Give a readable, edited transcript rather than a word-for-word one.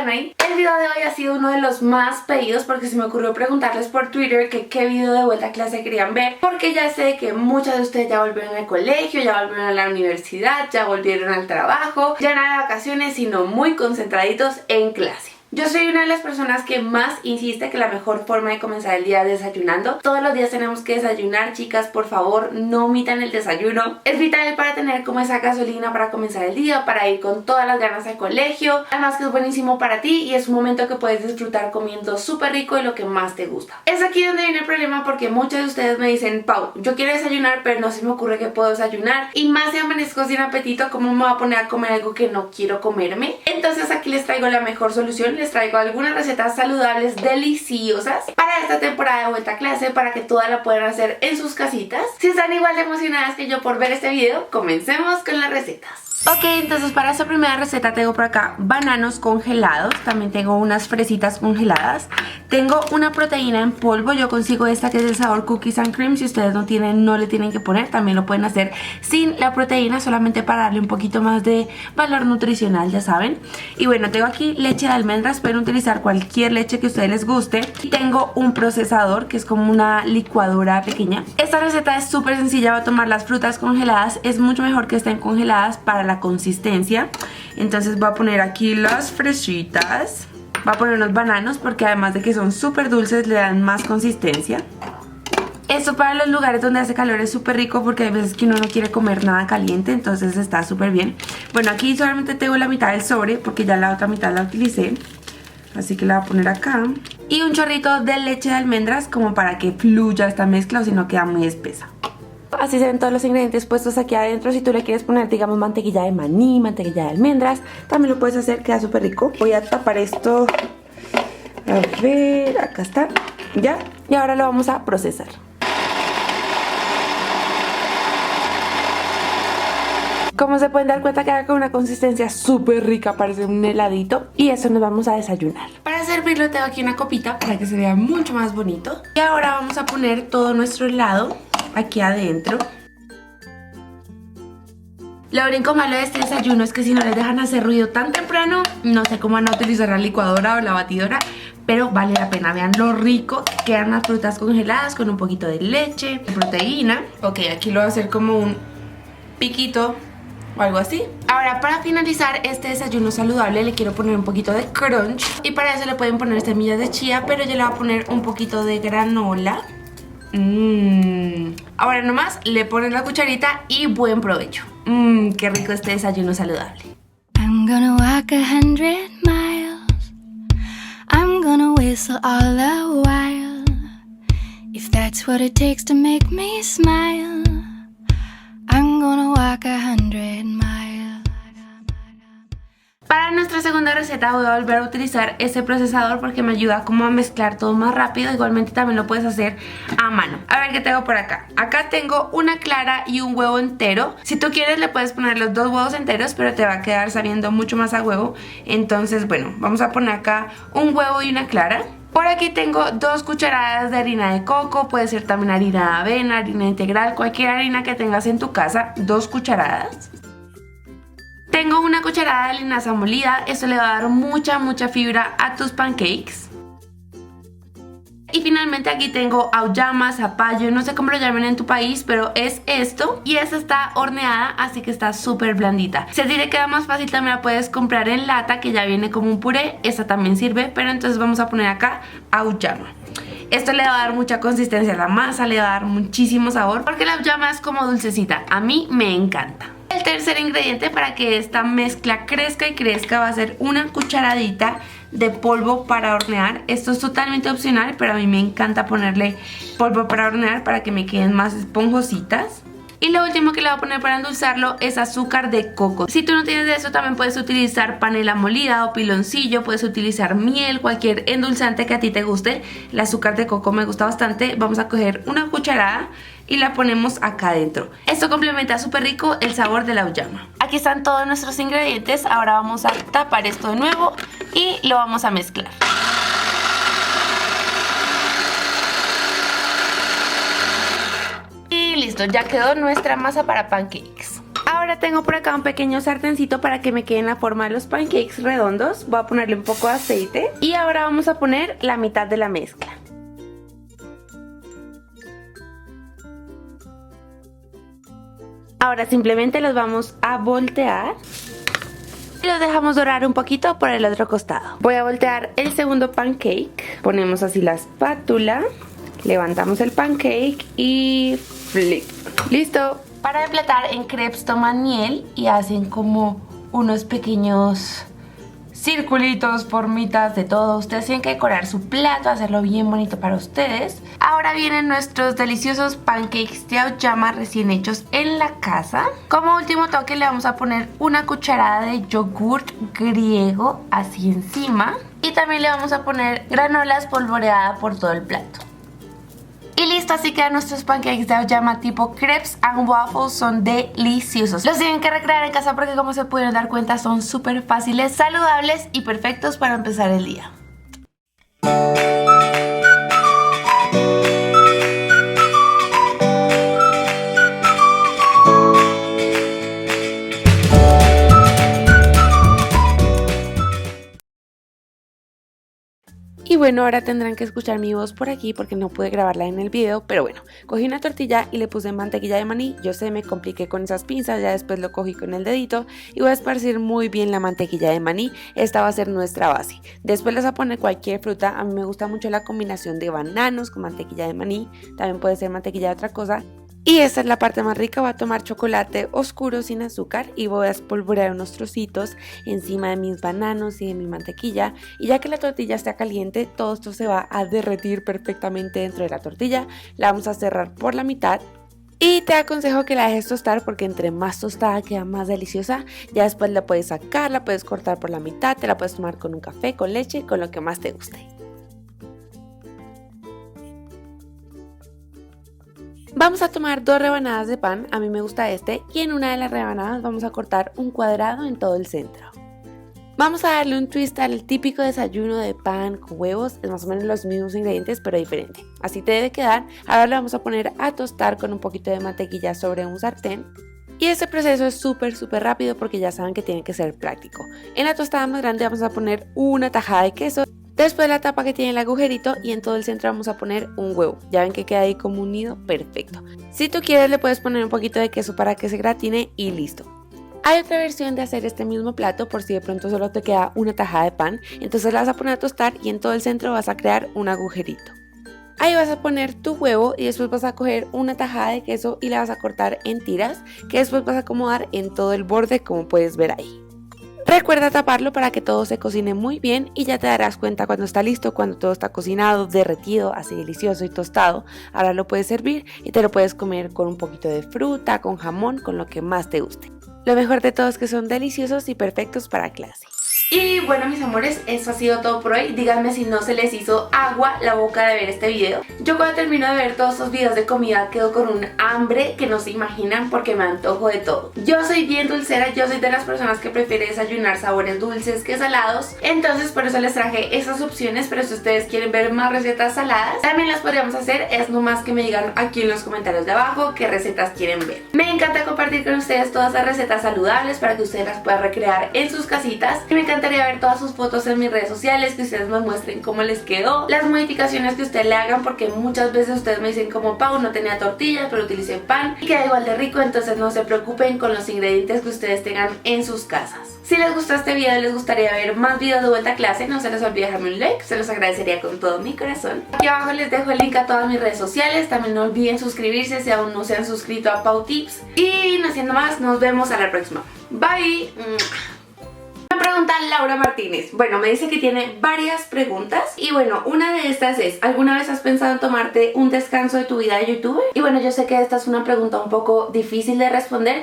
están ahí. El video de hoy ha sido uno de los más pedidos porque se me ocurrió preguntarles por Twitter que qué video de vuelta a clase querían ver, porque ya sé que muchos de ustedes ya volvieron al colegio, ya volvieron a la universidad, ya volvieron al trabajo, ya nada de vacaciones, sino muy concentraditos en clase. Yo soy una de las personas que más insiste que la mejor forma de comenzar el día es desayunando. Todos los días tenemos que desayunar, chicas, por favor, no omitan el desayuno. Es vital para tener como esa gasolina para comenzar el día, para ir con todas las ganas al colegio. Además que es buenísimo para ti y es un momento que puedes disfrutar comiendo súper rico y lo que más te gusta. Es aquí donde viene el problema porque muchos de ustedes me dicen, Pau, yo quiero desayunar pero no se me ocurre que puedo desayunar. Y más si amanezco sin apetito, ¿cómo me voy a poner a comer algo que no quiero comerme? Entonces aquí les traigo la mejor solución. Les traigo algunas recetas saludables deliciosas para esta temporada de vuelta a clase, para que todas la puedan hacer en sus casitas. Si están igual de emocionadas que yo por ver este video, comencemos con las recetas. Ok, entonces para esta primera receta tengo por acá bananos congelados, también tengo unas fresitas congeladas, tengo una proteína en polvo, yo consigo esta que es del sabor Cookies and Cream. Si ustedes no tienen, no le tienen que poner, también lo pueden hacer sin la proteína, solamente para darle un poquito más de valor nutricional, ya saben. Y bueno, tengo aquí leche de almendras, pueden utilizar cualquier leche que a ustedes les guste. Y tengo un procesador que es como una licuadora pequeña. Esta receta es súper sencilla, va a tomar las frutas congeladas, es mucho mejor que estén congeladas para la consistencia. Entonces voy a poner aquí las fresitas, voy a poner unos bananos porque además de que son súper dulces le dan más consistencia. Esto para los lugares donde hace calor es súper rico porque hay veces que uno no quiere comer nada caliente, entonces está súper bien. Bueno, aquí solamente tengo la mitad del sobre porque ya la otra mitad la utilicé, así que la voy a poner acá. Y un chorrito de leche de almendras como para que fluya esta mezcla o si no queda muy espesa. Así se ven todos los ingredientes puestos aquí adentro. Si tú le quieres poner, digamos, mantequilla de maní, mantequilla de almendras, también lo puedes hacer, queda súper rico. Voy a tapar esto. A ver, acá está. Ya. Y ahora lo vamos a procesar. Como se pueden dar cuenta, queda con una consistencia súper rica, parece un heladito. Y eso nos vamos a desayunar. Para servirlo tengo aquí una copita para que se vea mucho más bonito. Y ahora vamos a poner todo nuestro helado aquí adentro. Lo único malo de este desayuno es que si no les dejan hacer ruido tan temprano, no sé cómo van a utilizar la licuadora o la batidora, pero vale la pena. Vean lo rico que quedan las frutas congeladas con un poquito de leche, proteína. Ok, aquí lo voy a hacer como un piquito o algo así. Ahora, para finalizar este desayuno saludable le quiero poner un poquito de crunch, y para eso le pueden poner semillas de chía, pero yo le voy a poner un poquito de granola. Ahora nomás le ponen la cucharita y buen provecho. Qué rico este desayuno saludable. I'm gonna walk 100 miles. I'm gonna whistle all the while. If that's what it takes to make me smile, I'm gonna walk 100 miles. Para nuestra segunda receta voy a volver a utilizar este procesador porque me ayuda como a mezclar todo más rápido. Igualmente también lo puedes hacer a mano. A ver qué tengo por acá. Acá tengo una clara y un huevo entero. Si tú quieres le puedes poner los dos huevos enteros, pero te va a quedar sabiendo mucho más a huevo. Entonces bueno, vamos a poner acá un huevo y una clara. Por aquí tengo 2 cucharadas de harina de coco, puede ser también harina de avena, harina integral, cualquier harina que tengas en tu casa, 2 cucharadas. Tengo una cucharada de linaza molida, esto le va a dar mucha fibra a tus pancakes. Y finalmente aquí tengo auyama, zapallo, no sé cómo lo llamen en tu país, pero es esto. Y esta está horneada, así que está súper blandita. Si a ti te queda más fácil, también la puedes comprar en lata, que ya viene como un puré. Esta también sirve, pero entonces vamos a poner acá auyama. Esto le va a dar mucha consistencia a la masa, le va a dar muchísimo sabor, porque la auyama es como dulcecita. A mí me encanta. El tercer ingrediente para que esta mezcla crezca y crezca va a ser una cucharadita de polvo para hornear. Esto es totalmente opcional, pero a mí me encanta ponerle polvo para hornear para que me queden más esponjositas. Y lo último que le voy a poner para endulzarlo es azúcar de coco. Si tú no tienes de eso, también puedes utilizar panela molida o piloncillo, puedes utilizar miel, cualquier endulzante que a ti te guste. El azúcar de coco me gusta bastante. Vamos a coger una cucharada y la ponemos acá adentro. Esto complementa súper rico el sabor de la auyama. Aquí están todos nuestros ingredientes. Ahora vamos a tapar esto de nuevo y lo vamos a mezclar. Y listo, ya quedó nuestra masa para pancakes. Ahora Ahora tengo por acá un pequeño sartencito para que me quede en la forma de los pancakes redondos. Voy a ponerle un poco de aceite y ahora vamos a poner la mitad de la mezcla. Ahora simplemente los vamos a voltear y los dejamos dorar un poquito por el otro costado. Voy a voltear el segundo pancake. Ponemos así la espátula, levantamos el pancake y flip. ¡Listo! Para emplatar en crepes toman miel y hacen como unos pequeños circulitos, formitas, de todo. Ustedes tienen que decorar su plato, hacerlo bien bonito para ustedes. Ahora vienen nuestros deliciosos pancakes de auyama recién hechos en la casa. Como último toque le vamos a poner una cucharada de yogurt griego así encima. Y también le vamos a poner granola espolvoreada por todo el plato. Y listo, así quedan nuestros pancakes de auyama tipo crepes and waffles. Son deliciosos. Los tienen que recrear en casa porque, como se pueden dar cuenta, son súper fáciles, saludables y perfectos para empezar el día. Y bueno, ahora tendrán que escuchar mi voz por aquí porque no pude grabarla en el video, pero bueno, cogí una tortilla y le puse mantequilla de maní. Yo sé, me compliqué con esas pinzas, ya después lo cogí con el dedito y voy a esparcir muy bien la mantequilla de maní. Esta va a ser nuestra base. Después les voy a poner cualquier fruta. A mí me gusta mucho la combinación de bananos con mantequilla de maní, también puede ser mantequilla de otra cosa. Y esta es la parte más rica. Voy a tomar chocolate oscuro sin azúcar y voy a espolvorear unos trocitos encima de mis bananos y de mi mantequilla. Y ya que la tortilla está caliente, todo esto se va a derretir perfectamente dentro de la tortilla. La vamos a cerrar por la mitad. Y te aconsejo que la dejes tostar porque entre más tostada queda más deliciosa. Ya después la puedes sacar, la puedes cortar por la mitad, te la puedes tomar con un café, con leche, con lo que más te guste. Vamos a tomar 2 rebanadas de pan, a mí me gusta este, y en una de las rebanadas vamos a cortar un cuadrado en todo el centro. Vamos a darle un twist al típico desayuno de pan con huevos, es más o menos los mismos ingredientes pero diferente. Así te debe quedar. Ahora lo vamos a poner a tostar con un poquito de mantequilla sobre un sartén. Y este proceso es súper rápido porque ya saben que tiene que ser práctico. En la tostada más grande vamos a poner una tajada de queso. Después la tapa que tiene el agujerito y en todo el centro vamos a poner un huevo. Ya ven que queda ahí como un nido, perfecto. Si tú quieres le puedes poner un poquito de queso para que se gratine y listo. Hay otra versión de hacer este mismo plato por si de pronto solo te queda una tajada de pan. Entonces la vas a poner a tostar y en todo el centro vas a crear un agujerito. Ahí vas a poner tu huevo y después vas a coger una tajada de queso y la vas a cortar en tiras que después vas a acomodar en todo el borde como puedes ver ahí. Recuerda taparlo para que todo se cocine muy bien y ya te darás cuenta cuando está listo, cuando todo está cocinado, derretido, así delicioso y tostado. Ahora lo puedes servir y te lo puedes comer con un poquito de fruta, con jamón, con lo que más te guste. Lo mejor de todo es que son deliciosos y perfectos para clase. Y bueno, mis amores, eso ha sido todo por hoy. Díganme si no se les hizo agua la boca de ver este video. Yo cuando termino de ver todos estos videos de comida quedo con un hambre que no se imaginan porque me antojo de todo. Yo soy bien dulcera, yo soy de las personas que prefiere desayunar sabores dulces que salados. Entonces por eso les traje esas opciones, pero si ustedes quieren ver más recetas saladas, también las podríamos hacer. Es nomás que me digan aquí en los comentarios de abajo qué recetas quieren ver. Me encanta compartir con ustedes todas las recetas saludables para que ustedes las puedan recrear en sus casitas. Y me encantaría ver todas sus fotos en mis redes sociales, que ustedes me muestren cómo les quedó, las modificaciones que ustedes le hagan, porque muchas veces ustedes me dicen como Pau, no tenía tortillas pero utilicé pan y queda igual de rico. Entonces no se preocupen con los ingredientes que ustedes tengan en sus casas. Si les gustó este video y les gustaría ver más videos de vuelta a clase, no se les olvide dejarme un like, se los agradecería con todo mi corazón. Aquí abajo les dejo el link a todas mis redes sociales. También no olviden suscribirse si aún no se han suscrito a Pau Tips. Y no siendo más, nos vemos a la próxima. Bye. Me pregunta Laura Martínez. Bueno, me dice que tiene varias preguntas. Y bueno, una de estas es: ¿alguna vez has pensado en tomarte un descanso de tu vida de youtuber? Y bueno, yo sé que esta es una pregunta un poco difícil de responder,